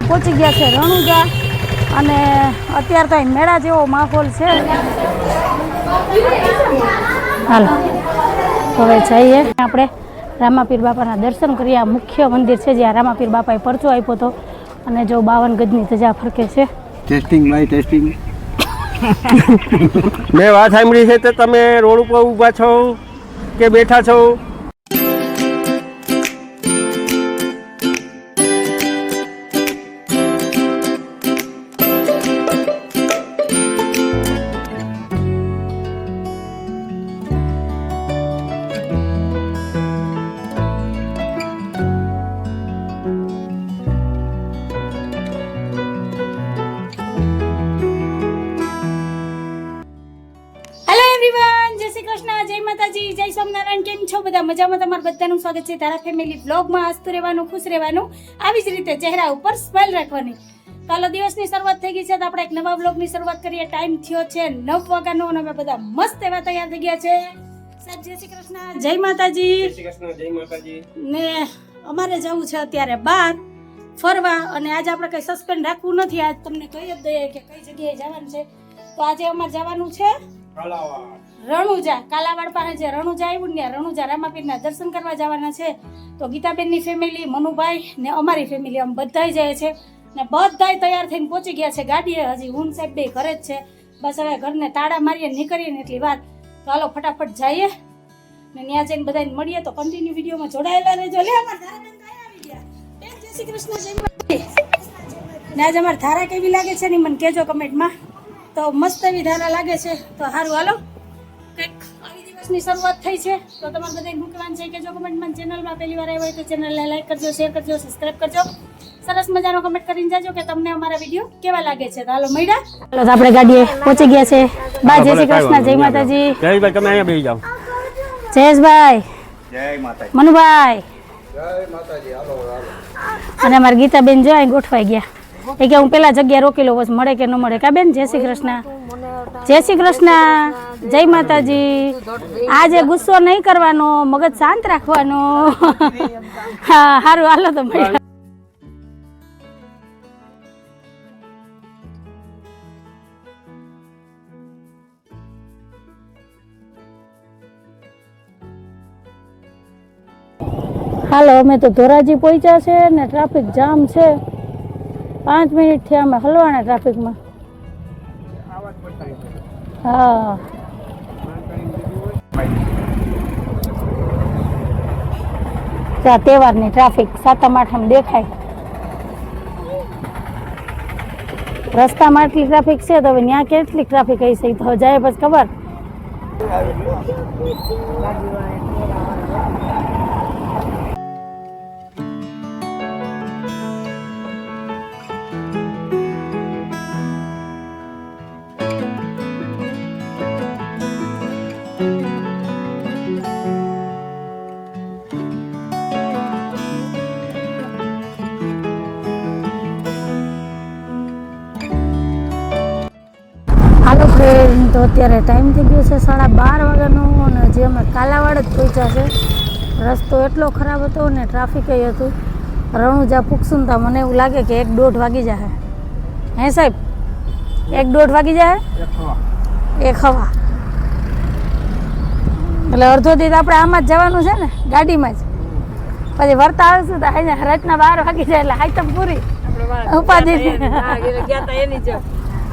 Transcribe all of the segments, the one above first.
પહોંચી ગયા છે રણુજા અને અત્યારે તો અહીં મેળા જેવો માહોલ છે. હાલો હવે જઈએ આપણે રામાપીર બાપાના દર્શન કરીએ. આ મુખ્ય મંદિર છે જ્યાં રામાપીર બાપાએ પરચો આપ્યો હતો અને જો 52 ગજની ધજા ફરકે છે. Testing my testing. મેં વાત સાંભળી છે તો તમે રોડ ઉપર ઊભા છો કે બેઠા છો? જય સોમનારાયણ. કેમ છો બધા? મજામાં? તમારું બધાનું સ્વાગત છે તારા ફેમિલી બ્લોગમાં. હસતું રહેવાનું, ખુશ રહેવાનું, આવી જ રીતે ચહેરા ઉપર સ્માઈલ રાખવાની. કાલો દિવસની શરૂઆત થઈ ગઈ છે તો આપણે એક નવા બ્લોગની શરૂઆત કરીએ. ટાઈમ થયો છે 9 વાગ્યાનો અને અમે બધા મસ્ત એવા તૈયાર થઈ ગયા છે. સાહેબ જય શ્રી કૃષ્ણ, જય માતાજી. જય શ્રી કૃષ્ણ, જય માતાજી. ને અમારે જવું છે અત્યારે બહાર ફરવા અને આજે આપણે કઈ સસ્પેન્ડ રાખવું નથી. આજ તમને કહી જ દઈએ કે કઈ જગ્યાએ જવાનું છે. તો આજે અમારે જવાનું છે રણુજા. કાલાવાડ પાસે જે રણુજા આવ્યું ને રણુજા રામાપીરના દર્શન કરવા જવાના છે. તો ગીતાબેનની ફેમિલી, મનુભાઈ ને અમારી ફેમિલી આમ બધાય જાય છે ને બધાય તૈયાર થઈને પહોંચી ગયા છે ગાડીએ. હજી હું સાહેબ બે ઘરે જ છે. બસ હવે ઘરને તાળા મારીએ નીકળીએ ને એટલી વાત. તો હાલો ફટાફટ જઈએ ને ત્યાં જઈને બધાને મળીએ. તો કન્ટિન્યુ વિડીયોમાં જોડાયેલા રહેજો. લે અમારા ધારાબેન કઈ આવી ગયા. બેન જય શ્રી કૃષ્ણ, જય માતાજી. ને આજે અમારી ધારા કેવી લાગે છે ને મને કહેજો કમેન્ટમાં. તો મસ્ત એવી ધારા લાગે છે. તો સારું હાલો કંઈક આવી દિવસની શરૂઆત થઈ છે. તો તમારે બધાને મૂકવાનું છે કે જો કમેન્ટમાં ચેનલમાં પહેલી વાર આવ્યા હોય તો ચેનલને લાઈક કરજો, શેર કરજો, સબસ્ક્રાઈબ કરજો. સરસ મજાનો કમેન્ટ કરીને જાજો કે તમને અમારા વિડીયો કેવા લાગે છે. તો હાલો મળ્યા. હાલો આપણે ગાડીએ પહોંચી ગયા છે. બા જય શ્રી કૃષ્ણ, જય માતાજી. જયેશભાઈ તમે અહીંયા બેસી જાઓ. જયેશભાઈ, જય માતાજી. મનુભાઈ જય માતાજી. હાલો હાલો. અને અમારી ગીતાબેન જો અહીં ગોઠવાઈ ગયા. એ કે હું પેલા જગ્યા રોકી લઉં પછી મળે કે ન મળે. કા બેન જય શ્રી કૃષ્ણ, જય શ્રી કૃષ્ણ, જય માતાજી. આજે ગુસ્સો નહીં કરવાનો, મગજ શાંત રાખવાનો. હા સારું હાલો તો મળ્યા. હાલો અમે તો ધોરાજી પહોંચ્યા છે ને ટ્રાફિક જામ છે. 5 મિનિટ થી અમે હલવાના ટ્રાફિકમાં. હા તહેવારની ટ્રાફિક 7મ 8મ દેખાય. રસ્તામાં આટલી ટ્રાફિક છે તો હવે ત્યાં કેટલી ટ્રાફિક હશે તો જાય પછી ખબર. હાલો ફ્રેન્ડ, તો અત્યારે ટાઈમ થઈ ગયો છે 12:30 વાગ્યાનો અને હજી અમે કાલાવાડ જ પહોંચ્યા છે. રસ્તો એટલો ખરાબ હતો ને ટ્રાફિક હતું. રણુજા પૂછશું તો મને એવું લાગે કે 1-1.5 વાગી જાય. હે સાહેબ 1-1.5 વાગી જાય. 1:15 એટલે અડધો દિવસ આપણે આમાં જ જવાનું છે ને ગાડીમાં જ. પછી વરતા આવશું તો અહીંયા રાતના 12 વાગી જાય એટલે હાઈતમ પૂરી ઉપાધિ.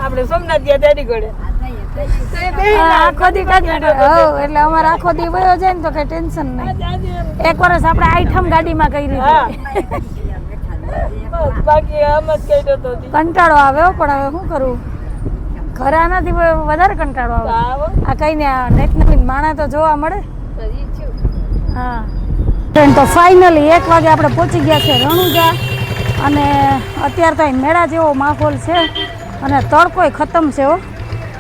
આપણે સોમનાથ ગયા તેની ઘોડે આખો દી એટલે અમારે આખો દી વયો જાય ને તો કઈ ટેન્શન નહીં. 1 વર્ષ આપણે આઈટમ ગાડીમાં કરી દીધી. બાકી આમ જ કઈ નતો. કંટાળો આવે પણ હવે શું કરવું, ઘરે આનાથી વધારે કંટાળો આવે. આ કઈ ને નવીન માણસ તો જોવા મળે. હા તો ફાઇનલી 1 વાગે આપણે પહોંચી ગયા છે રણુજા અને અત્યારે તો અહીં મેળા જેવો માહોલ છે અને તડકોય ખતમ છે.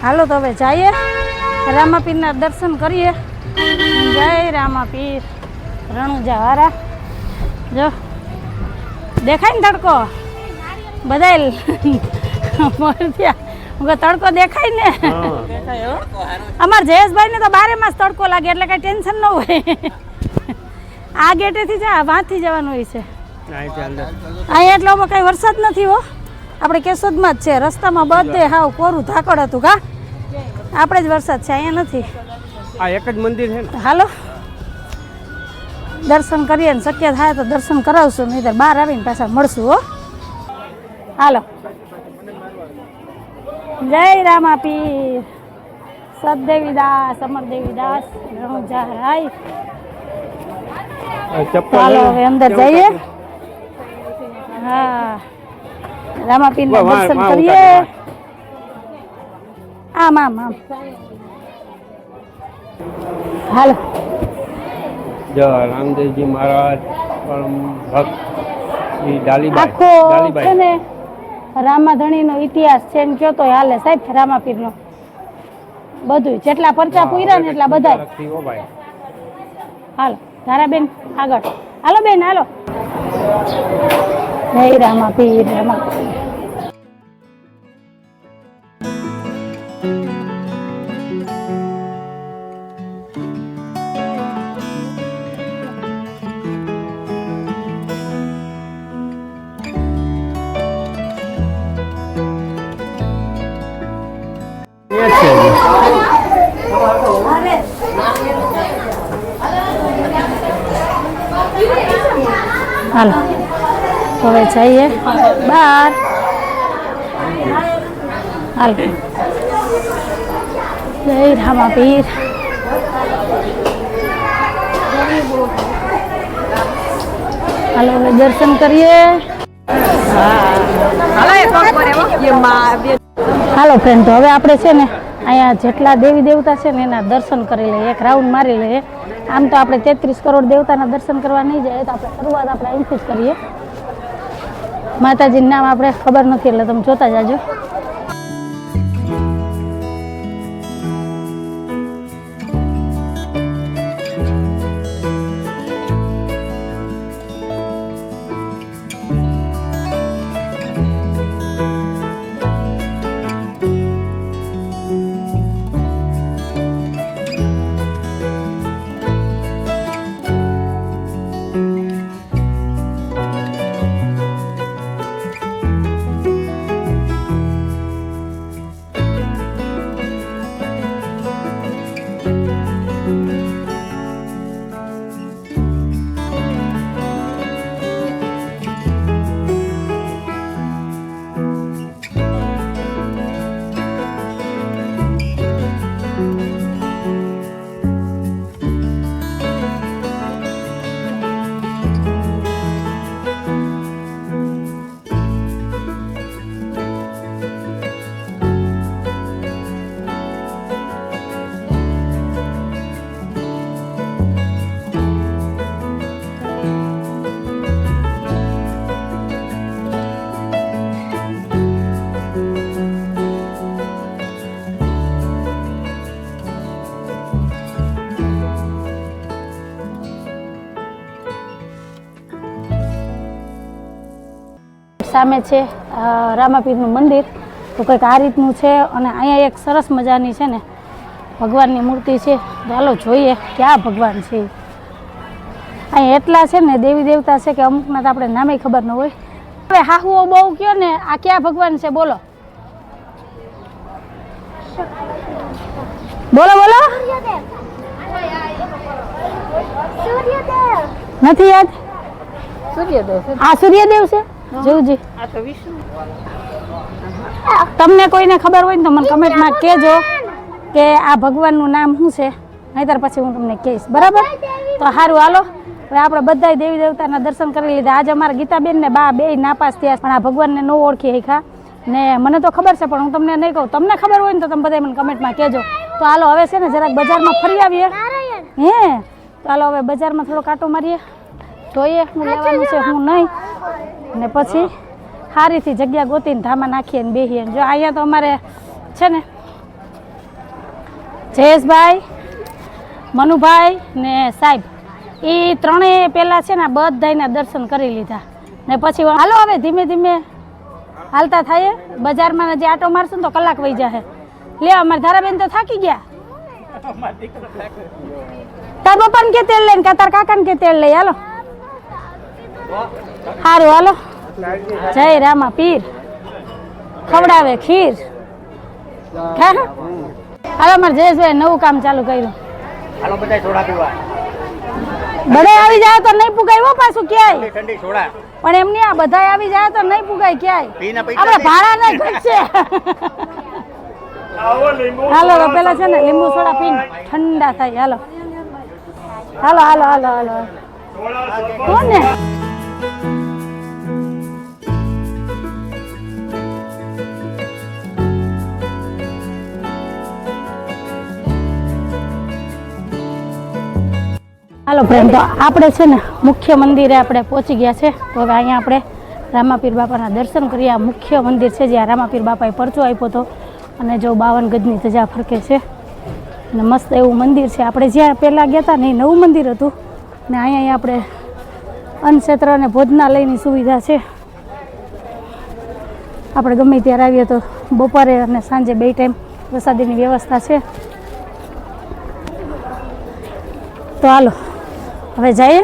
હાલો તો હવે જઈએ રામાપીરના દર્શન કરીએ. જય રામાપીર. રણુજા વાળા જો દેખાય ને તડકો બધાય તડકો દેખાય ને. અમારા જયેશભાઈ ને તો 12 માસ તડકો લાગે એટલે કઈ ટેન્શન ન હોય. આ ગેટેથી જા વાંથી જવાનું હોય છે. અહીંથી અંદર અહીંયા એટલો કઈ વરસાદ નથી હો. આપણે કેશોદમાં જ છે, રસ્તામાં બધે હાવ કોરું ધાકડ હતું કા. આપણે જ વરસાદ છે, અહીંયા નથી. આ એક જ મંદિર છે ને. હાલો દર્શન કરીએ ને શક્ય થાય તો દર્શન કરાવશું, નહીં બહાર આવીને પાછા મળશું હો. હાલો જય રામાપીર, સદદેવીદાસ, અમરદેવીદાસ, રણુજારાય. ચપ્પલ હાલો હવે અંદર જઈએ. હા રામાપીરના દર્શન કરીએ. આમ આમ આમ હાલો. જય રામદેવજી મહારાજ પરમ ભક્ત શ્રી ડાલીબાઈ. આખો છે ડાલીબાઈ ને રામાધણીનો ઇતિહાસ છે ને કયો તો હાલે સાહેબ. રામાપીરનો બધું જેટલા પરચા પૂર્યા ને એટલા બધા. ઓ ભાઈ હાલો ધારાબેન આગળ હાલો બેન હાલો. જય રામાપીર, રામાપીર. હાલો હવે જઈએ બહાર. હાલો જય રામાપીર. હાલો હવે દર્શન કરીએ. હાલો ફ્રેન્ડ, તો હવે આપણે છે ને અહીંયા જેટલા દેવી દેવતા છે ને એના દર્શન કરી લઈએ, એક રાઉન્ડ મારી લઈએ. આમ તો આપણે 33 કરોડ દેવતાના દર્શન કરવા નહીં જાય, તો આપણે શરૂઆત આપણે અહીંથી જ કરીએ. માતાજીનું નામ આપણે ખબર નથી એટલે તમે જોતા જાજો. સામે છે રામાપીરનું મંદિર. તો કંઈક આ રીતનું છે અને અહીંયા એક સરસ મજાની છે ને ભગવાનની મૂર્તિ છે. ચાલો જોઈએ ક્યાં ભગવાન છે. અહીંયા એટલા છે ને દેવી દેવતા છે કે અમુકના તો આપણે નામે ખબર ન હોય. હવે હાહુઓ બહુ કયો ને આ ક્યાં ભગવાન છે બોલો બોલો બોલો. નથી યાદ? આ સૂર્યદેવ છે જીવજી. તમને કોઈને ખબર હોય ને તો મને કમેન્ટમાં કહેજો કે આ ભગવાનનું નામ શું છે, નહીંતર પછી હું તમને કહીશ. બરાબર? તો સારું હાલો હવે આપણે બધા દેવી દેવતાના દર્શન કરી લીધા. આજે અમારા ગીતાબેન ને બા બે નાપાસ થયા પણ આ ભગવાનને ન ઓળખી શીખા ને મને તો ખબર છે પણ હું તમને નહીં કહું. તમને ખબર હોય ને તો તમે બધા મને કમેન્ટમાં કહેજો. તો હાલો હવે છે ને જરાક બજારમાં ફરી આવીએ. હે તો હાલો હવે બજારમાં થોડો કાંટો મારીએ, જોઈએ શું લેવાનું છે શું નહીં, ને પછી સારીથી જગ્યા ગોતીને ધામા નાખીએ ને બેસીએ. જો અહીંયા તો અમારે છે ને જયેશભાઈ, મનુભાઈ ને સાહેબ એ ત્રણેય પહેલાં છે ને બધાના દર્શન કરી લીધા ને પછી હાલો હવે ધીમે ધીમે હાલતા થાય. બજારમાં જે આટો મારશું ને તો કલાક વહી જાય. લે અમારે ધારાબેન તો થાકી ગયા. તાર પપ્પાને કે તેલ લઈને તાર કાકાને કે તેલ લઈ હાલો. સારું હાલો. જય રામા પીર ખવડાવે ખીર. હાલો મારે જયેશભાઈ નવું કામ ચાલુ કર્યું. હાલો બધા સોડા પીવા. બધા આવી જાય તો નહીં પુગાય હો પાછું ક્યાંય. ઠંડી સોડા. પણ એમ નહીં, આ બધા આવી જાય તો નહીં પુગાય ક્યાંય. આપણે ભાડા નહીં ઘટશે. હાલો તો પેલા છે ને લીંબુ સોડા પીને ઠંડા થાય. હાલો હાલો હાલો હાલો હાલો કોને હાલો ફ્રેન્ડ, તો આપણે છે ને મુખ્ય મંદિરે આપણે પહોંચી ગયા છે. તો હવે અહીંયા આપણે રામાપીર બાપાના દર્શન કરીએ. આ મુખ્ય મંદિર છે જ્યાં રામાપીર બાપાએ પરચો આપ્યો હતો અને જો 52 ગજની ધજા ફરકે છે અને મસ્ત એવું મંદિર છે. આપણે જ્યાં પહેલાં ગયા હતા ને એ નવું મંદિર હતું ને અહીંયા આપણે અન્નક્ષેત્ર અને ભોજનાલયની સુવિધા છે. આપણે ગમે ત્યારે આવીએ તો બપોરે અને સાંજે 2 ટાઈમ પ્રસાદીની વ્યવસ્થા છે. તો હાલો હવે જઈએ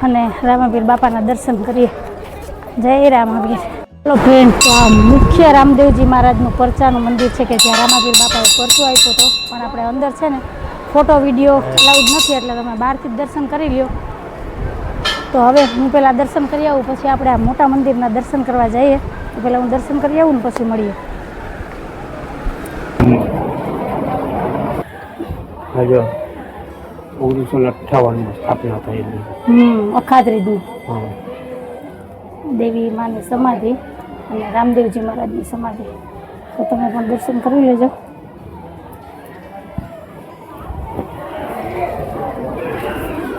અને રામાપીર બાપાના દર્શન કરીએ. જય રામાપીર. ચાલો ફ્રેન્ડ, તો આ મુખ્ય રામદેવજી મહારાજનું પરચાનું મંદિર છે કે જ્યાં રામાપીર બાપાએ પરચો આપ્યો હતો. પણ આપણે અંદર છે ને ફોટો વિડીયો લાઉડ નથી એટલે તમે બહારથી જ દર્શન કરી લ્યો. તો હવે હું પહેલાં દર્શન કરી આવું, પછી આપણે આ મોટા મંદિરના દર્શન કરવા જઈએ. તો પહેલાં હું દર્શન કરી આવું ને પછી મળીએ. હજો 1958 સ્થાપના થયેલી. અખાત્રીજની દેવી માની સમાધિ અને રામદેવજી મહારાજની સમાધિ. તો તમે પણ દર્શન કરી લેજો.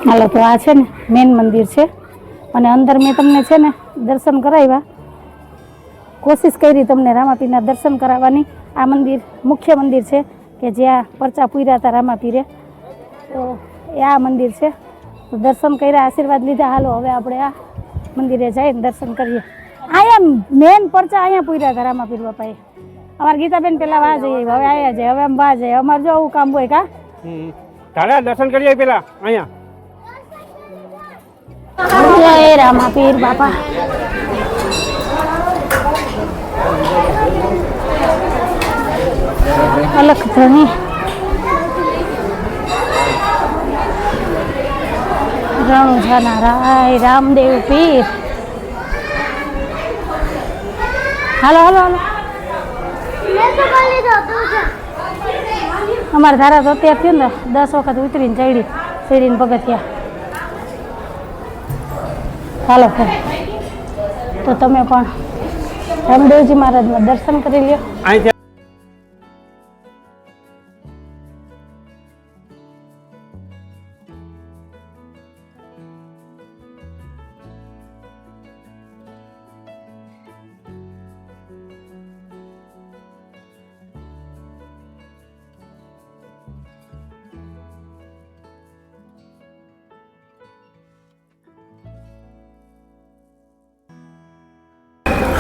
હાલો, તો આ છે ને મેન મંદિર છે અને અંદર મેં તમને છે ને દર્શન કરાવ્યા. કોશિશ કરી તમને રામાપીરના દર્શન કરાવવાની. આ મંદિર મુખ્ય મંદિર છે કે જ્યાં પરચા પૂર્યા હતા રામાપીરે. તો એ આ મંદિર છે. તો દર્શન કર્યા, આશીર્વાદ લીધા. હાલો હવે આપણે આ મંદિરે જઈને દર્શન કરીએ. અહીંયા મેન પરચા અહીંયા પૂર્યા હતા રામાપીર બાપાએ. અમારા ગીતાબેન પેલા વાહ જઈએ, હવે આયા જાય, હવે આમ વાહ જાય. અમારે જો આવું કામ હોય કા તારા દર્શન કરીએ પેલા અહીંયા. જય રામાપીર બાપા. અલખ ધણી રણુજાના રાય રામદેવ પીર. હાલો હાલો હાલો. અમારે ધારા તો અત્યાર થયું ને 10 વખત ઉતરીને ચડીને પગથિયા. હાલો તો તમે પણ રામદેવજી મહારાજના દર્શન કરી લ્યો.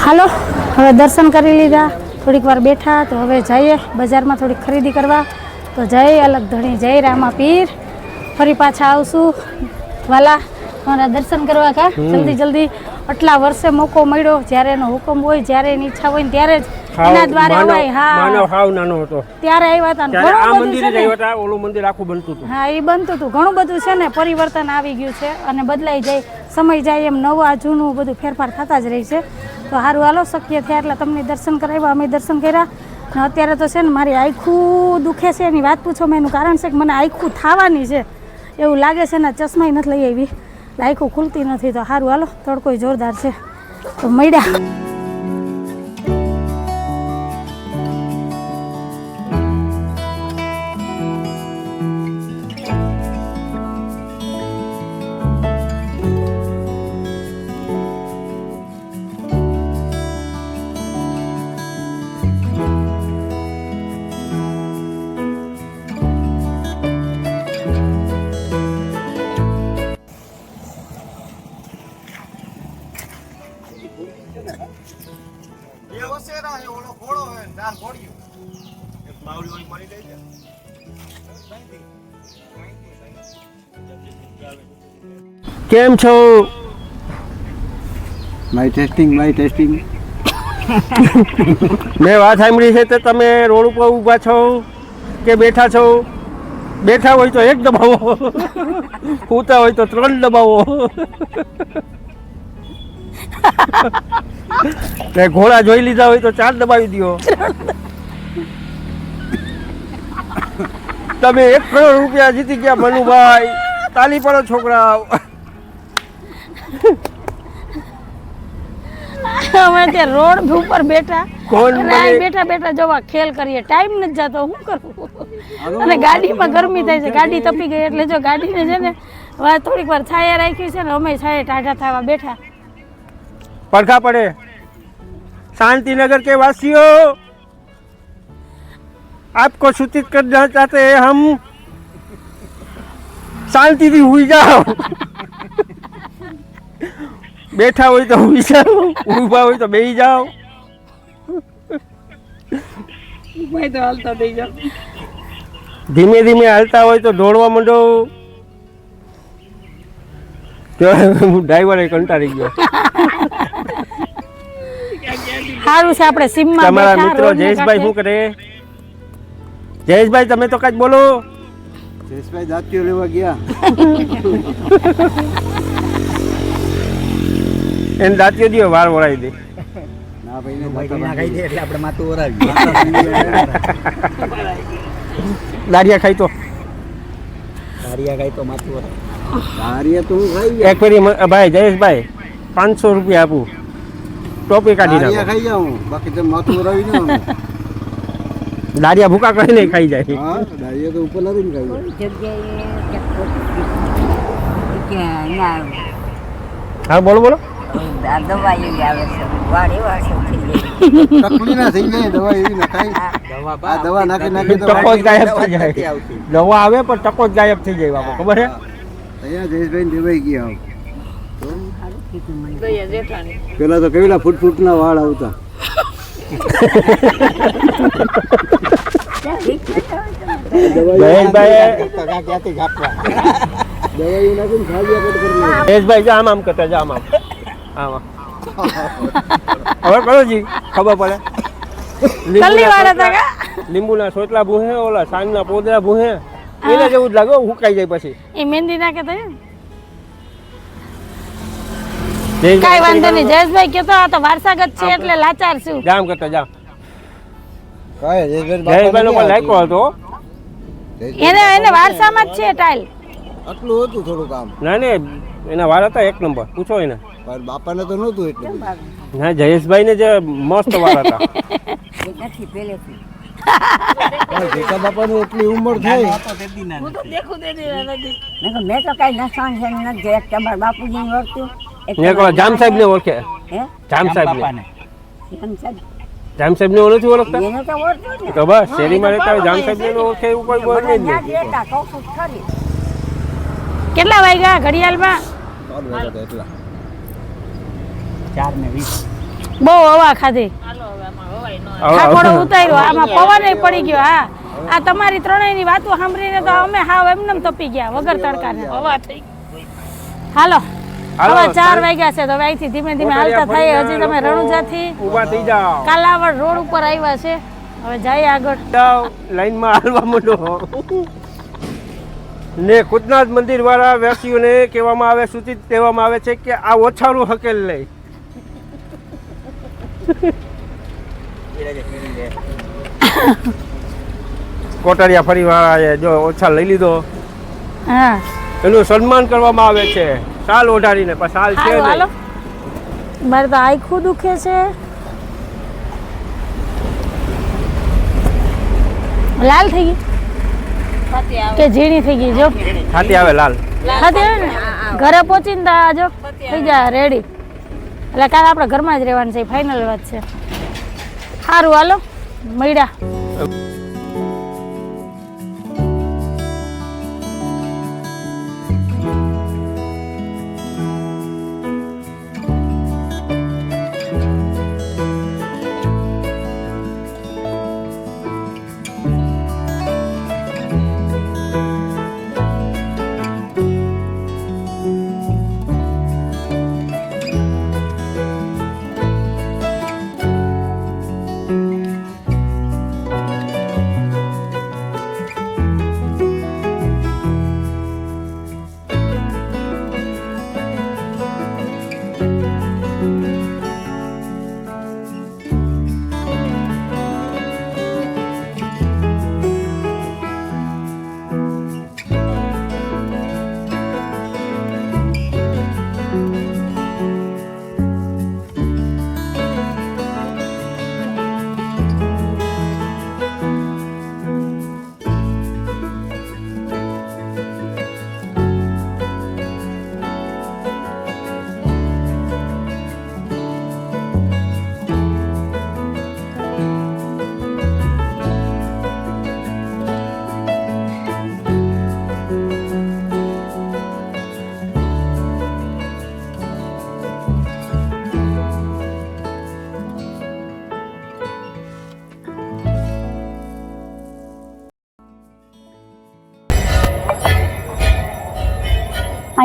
હાલો હવે દર્શન કરી લીધા, થોડીક વાર બેઠા. તો હવે જઈએ બજારમાં થોડીક ખરીદી કરવા. તો જય અલગ ધણી, જય રામાપીર. ફરી પાછા આવશું વાલા તમારા દર્શન કરવા. કા જલ્દી જલ્દી આટલા વર્ષે મોકો મળ્યો. જ્યારે એનો હુકમ હોય, જ્યારે એની ઈચ્છા હોય ત્યારે જ એના દ્વારે અવાય. હા, માનવ હાવ નાનો હતો ત્યારે આવ્યા હતા. ત્યારે આ મંદિરે જ આવ્યા હતા. ઓલું મંદિર આખું બનતું હતું. હા, એ બનતું હતું. ઘણું બધું છે ને પરિવર્તન આવી ગયું છે અને બદલાઈ જાય, સમય જાય એમ નવા જૂનું બધું ફેરફાર થતા જ રહે છે. તો સારું હાલો, શક્ય થયા એટલે તમને દર્શન કરાવ્યા, અમે દર્શન કર્યા. અને અત્યારે તો છે ને મારી આંખું દુખે છે. એની વાત પૂછો, મેં એનું કારણ છે કે મને આંખું થવાની છે એવું લાગે છે ને. ચશ્માય નથી લઈ આવી, આંખું ખુલતી નથી. તો સારું હાલો, તડકોય જોરદાર છે. તો મળ્યા. કેમ છો? માય ટેસ્ટિંગ મેં વાત સાંભળી છે તો તમે રોડ ઉપર ઊભા છો કે બેઠા છો? બેઠા હોય તો 1 દબાવો, સૂતા હોય તો 3 દબાવો, ને ઘોડા જોઈ લીધા હોય તો 4 દબાવી દો. તમે 1 કરોડ રૂપિયા જીતી ગયા મનુભાઈ, તાલી પડો છોકરા. અમે ત્યાં રોડ ઉપર બેઠા કોણ અને મને- અહીં બેઠા બેઠા જોવા ખેલ કરીએ, ટાઈમ નથી જતો, શું કરું? અને ગાડીમાં ગરમી થાય છે, ગાડી તપી ગઈ એટલે જો ગાડીને છે ને હવે થોડીક વાર છાયા રાખી છે ને અમે છાયે ટાઢા થવા બેઠા. પડખા પડે. शांतिनगर के वासियों, आपको सूचित करना चाहते हैं हम, शांति से हुई जाओ. बैठा हो तो हुई जाओ, ऊभा हो तो बेही जाओ. ભાઈ તો હાલતા થઈ જાવ. ધીમે ધીમે હાલતા હોય તો દોડવા માંડો. ડ્રાઈવર કંટાળી ગયો. સારું છે આપણે સીમમાં તમારા બેઠા, મિત્રો રોડને જયેશભાઈ શું કાંઠે. કરે? જયેશભાઈ તમે તો કઈ બોલો. જયેશભાઈ દાંતીઓ લેવા ગયા. એને દાંતીઓ દિયો, વાર વળાવી દે. ના ભાઈ ને ખાઈ દે એટલે આપણે માથું ઓરાવી. દારિયા ખાઈ તો દારિયા તો હું ખાઈ એક ફેરી ભાઈ જયેશભાઈ 500 રૂપિયા આપું, ટોપી કાઢી દારિયા નાખો. ખાઈ જાઉં, બાકી તમે માથું ઓરાવી ના આવો. દારિયા ભૂકા કરીને ખાઈ જાય. હા દારિયા તો ઉપર નથી ને ખાઈ. હા બોલો બોલો. તકલી ના થઈ જાય દવા એવી ના ખાઈ. આ દવા નાખી નાખી તો ટકો જ ગાયબ થઈ જાય. દવા આવે પણ ટકો જ ગાયબ થઈ જાય બાપુ, ખબર હે? અહીંયા જયેશભાઈ દેવાઈ ગયા. દયા જેઠાણી. પેલા તો કેવડા ફૂટ ના વાળ આવતા. જયેશભાઈ દવાઈ નાખીને ખાલી આપણે કરી નાખી. જયેશભાઈ જા આમ કરતા જા આમ આમ. હવે કરો જી ખબર પડે. કલ્લી વાળા હતા કા? લીંબુના સોટલા ભૂહે, ઓલા સાંજના પોદરા ભૂહે, એને જેવું જ લાગે, હુકાઈ જાય પછી. એ મહેંદી નાખે તો એમ. જયેશભાઈ કાંઈ વાંધો નહીં, જયેશભાઈ કહેતો આ તો વારસાગત છે એટલે લાચાર છું. જામ કરતા જા. કાંઈ જયેશભાઈ નો પણ લાયકો હતો. એને વારસામાં જ છે ટાઈલ. આટલું હતું થોડું કામ, ના ને એના વાળ હતા 1 નંબર, પૂછો એને. પણ બાપાને તો નહોતું એટલું. ના જયેશભાઈ ને જે મસ્ત વાળ હતા. જેઠા બાપાની એટલી ઉંમર થઈ. હું તો દેખું દેતી નથી. મેં તો કઈ નસાણ છે નથી જોયા. તમારા બાપુજી ઓળખ્યું ને કોઈ જામ સાહેબ ને ઓળખે? જામ સાહેબ ને, જામ સાહેબ ને નથી ઓળખતા? એને તો ઓળખ્યું ને. તો બસ શેરીમાં રહેતા હોય જામ સાહેબ ને ઓળખે એવું કોઈ બોલ નહીં. ત્યાં જ રહેતા, કહું છું જ ખરી. કેટલા વાગ્યા ઘડિયાળમાં? એટલા બહુ હવા ખાધી, ઠાકોડો ઉતાર્યો, આમાં પવન પડી ગયો. હા આ તમારી ત્રણેયની વાતો સાંભળીને તો અમે હાવ એમનેમ તપી ગયા વગર તડકાને. હવા થઈ. હાલો હાલો, હવે 4 વાગ્યા છે તો હવે અહીંથી ધીમે ધીમે હાલતા થઈએ. હજી તમે રણુજાથી ઊભા થઈ જાઓ, કાલાવડ રોડ ઉપર આવ્યા છે, હવે જઈએ આગળ. જાઓ લાઈનમાં હાલવા માંડો. ને ખુદનાથ મંદિર વાળા વ્યક્તિઓને કહેવામાં આવે, સૂચિત કહેવામાં આવે છે કે આ ઓછાનું હકેલ લઈ. કોટરિયા ફરી વાળા જો ઓછા લઈ લીધો, હા એનું સન્માન કરવામાં આવે છે શાલ ઓઢાડીને. પણ શાલ છે હાલો હાલો, નહીં. મારે તો આખું દુખે છે. લાલ થઈ ગઈ કે ઝીણી થઈ ગઈ? જો ખાતી આવે લાલ. ખાતી આવે ને, ઘરે પહોંચીને તો આ જો થઈ જાય રેડી. એટલે કાલે આપણે ઘરમાં જ રહેવાનું છે, ફાઇનલ વાત છે. સારું હાલો મળ્યા.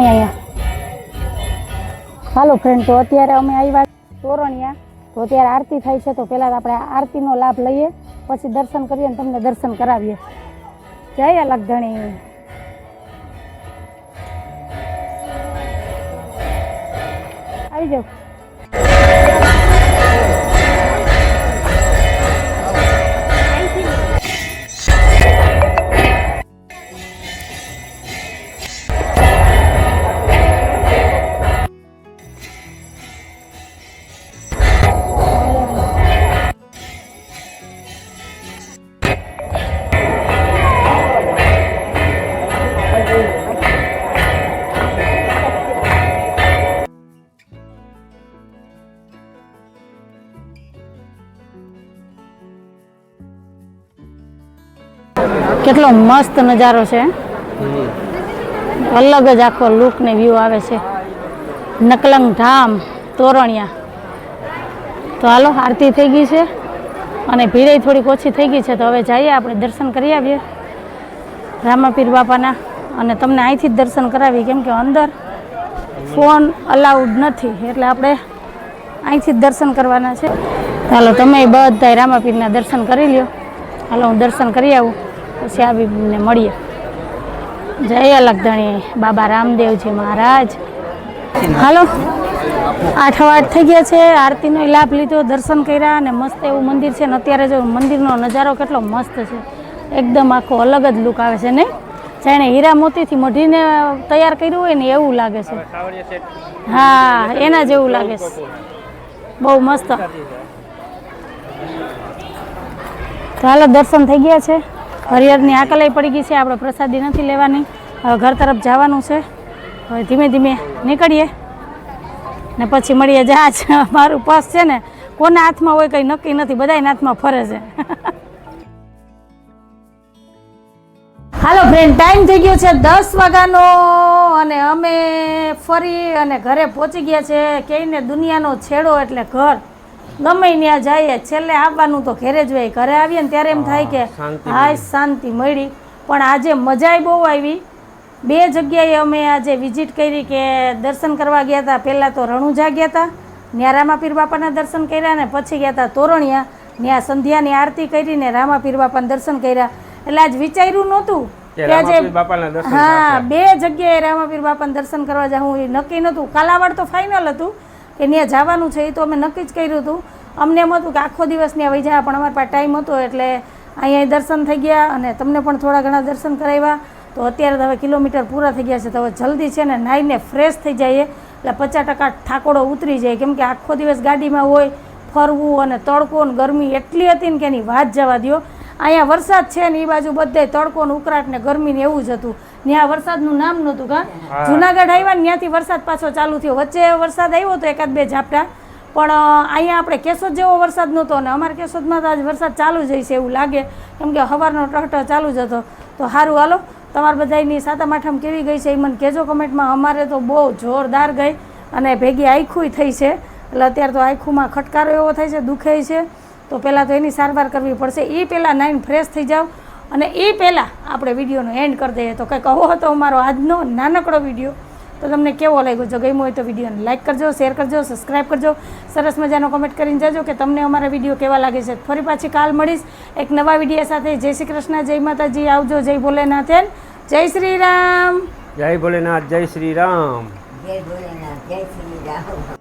અહીંયા હાલો ફ્રેન્ડ, તો અત્યારે અમે આવ્યા તોરણિયા. તો અત્યારે આરતી થાય છે, તો પહેલાં આપણે આરતીનો લાભ લઈએ, પછી દર્શન કરીએ અને તમને દર્શન કરાવીએ. જય અલગધણી. આવી જાઓ. કેટલો મસ્ત નજારો છે, અલગ જ આખો લુક ને વ્યૂ આવે છે. નકલંગ ધામ તોરણિયા. તો હાલો, આરતી થઈ ગઈ છે અને ભીડ થોડીક ઓછી થઈ ગઈ છે, તો હવે જઈએ આપણે દર્શન કરી આવીએ રામાપીર બાપાના. અને તમને અહીંથી જ દર્શન કરાવી, કેમ કે અંદર ફોન અલાઉડ નથી, એટલે આપણે અહીંથી જ દર્શન કરવાના છે. હાલો, તમે બધા રામાપીરના દર્શન કરી લ્યો. હાલો, હું દર્શન કરી આવું, પછી આવીને મળીએ. જય અલગધણી બાબા રામદેવજી મહારાજ. હાલો, 8 વાગ થઈ ગયા છે. આરતીનો લાભ લીધો, દર્શન કર્યા અને મસ્ત એવું મંદિર છે. ને અત્યારે જો મંદિરનો નજારો કેટલો મસ્ત છે, એકદમ આખો અલગ જ લુક આવે છે ને, જાણે હીરા મોતીથી મઢીને તૈયાર કર્યું હોય ને એવું લાગે છે. હા, એના જેવું લાગે છે, બહુ મસ્ત. તો હાલો, દર્શન થઈ ગયા છે. હરિહરની આકલાઈ પડી ગઈ છે, આપણે પ્રસાદી નથી લેવાની, હવે ઘર તરફ જવાનું છે. હવે ધીમે ધીમે નીકળીએ ને પછી મળીએ. જહાજ મારું પર્સ છે ને, કોના હાથમાં હોય કંઈ નક્કી નથી, બધાના હાથમાં ફરે છે. હાલો ફ્રેન્ડ, ટાઈમ થઈ ગયો છે 10 વાગ્યાનો અને અમે ફરી અને ઘરે પહોંચી ગયા છે. કહીને દુનિયાનો છેડો એટલે ઘર. ગમે ત્યાં જઈએ, છેલ્લે આવવાનું તો ઘરે જ હોય. ઘરે આવીએ ને ત્યારે એમ થાય કે હાય શાંતિ મળી. પણ આજે મજા બહુ આવી. 2 જગ્યાએ અમે આજે વિઝિટ કરી, કે દર્શન કરવા ગયા હતા. પહેલાં તો રણુજા ગયા હતા, ત્યાં રામાપીર બાપાના દર્શન કર્યા, ને પછી ગયા હતા તોરણિયા, ત્યાં સંધ્યાની આરતી કરીને રામાપીર બાપાના દર્શન કર્યા. એટલે આજ વિચાર્યું નહોતું કે આજે હા 2 જગ્યાએ રામાપીર બાપાના દર્શન કરવા જાઉં, એ નક્કી નહોતું. કાલાવાડ તો ફાઇનલ હતું કે ત્યાં જવાનું છે, એ તો અમે નક્કી જ કર્યું હતું. અમને એમ હતું કે આખો દિવસ ત્યાં વહી જાય, પણ અમારા પાસે ટાઈમ હતો એટલે અહીંયા દર્શન થઈ ગયા અને તમને પણ થોડા ઘણા દર્શન કરાવ્યા. તો અત્યારે તો હવે કિલોમીટર પૂરા થઈ ગયા છે, તો હવે જલ્દી છે ને નાહીને ફ્રેશ થઈ જઈએ, એટલે 50% ઠાકોડો ઉતરી જાય. કેમ કે આખો દિવસ ગાડીમાં હોય, ફરવું અને તડકો ને ગરમી એટલી હતી ને કે એની વાત જવા દો. અહીંયા વરસાદ છે ને એ બાજુ બધે તડકો ને ઉકળાટ ને ગરમી ને એવું જ હતું. ત્યાં વરસાદનું નામ નહોતું. કા જુનાગઢ આવ્યા ને ત્યાંથી વરસાદ પાછો ચાલુ થયો. વચ્ચે વરસાદ આવ્યો હતો, 1-2 ઝાપટા, પણ અહીંયા આપણે કેશોદ જેવો વરસાદ નહોતો. અને અમારા કેશોદમાં તો આજ વરસાદ ચાલુ જ છે એવું લાગે, કેમ કે સવારનો ટહટહ ચાલુ જ હતો. તો સારું, હાલો, તમારા બધાની સાતમ આઠમ કેવી ગઈ છે એ મને કહેજો કમેન્ટમાં. અમારે તો બહુ જોરદાર ગઈ અને ભેગી આખું થઈ છે. એટલે અત્યારે તો આખુંમાં ખટકારો એવો થાય છે, દુખે છે. તો પહેલાં તો એની સારવાર કરવી પડશે. એ પહેલાં નાઈને ફ્રેશ થઈ જાઓ અને એ પહેલાં આપણે વિડીયોનો એન્ડ કરી દઈએ. તો કંઈક આવો હતો અમારો આજનો નાનકડો વિડીયો. તો તમને કેવો લાગ્યો? જો ગમ્યો હોય તો વિડીયોને લાઇક કરજો, શેર કરજો, સબસ્ક્રાઈબ કરજો, સરસ મજાનો કમેન્ટ કરીને જજો કે તમને અમારા વિડીયો કેવા લાગે છે. ફરી પાછી કાલ મળીશ એક નવા વિડીયો સાથે. જય શ્રી કૃષ્ણ, જય માતાજી, આવજો. જય ભોલેનાથ, જય શ્રી રામ. જય ભોલેનાથ, જય શ્રી રામ. જય ભોલેનાથ, જય શ્રી રામ.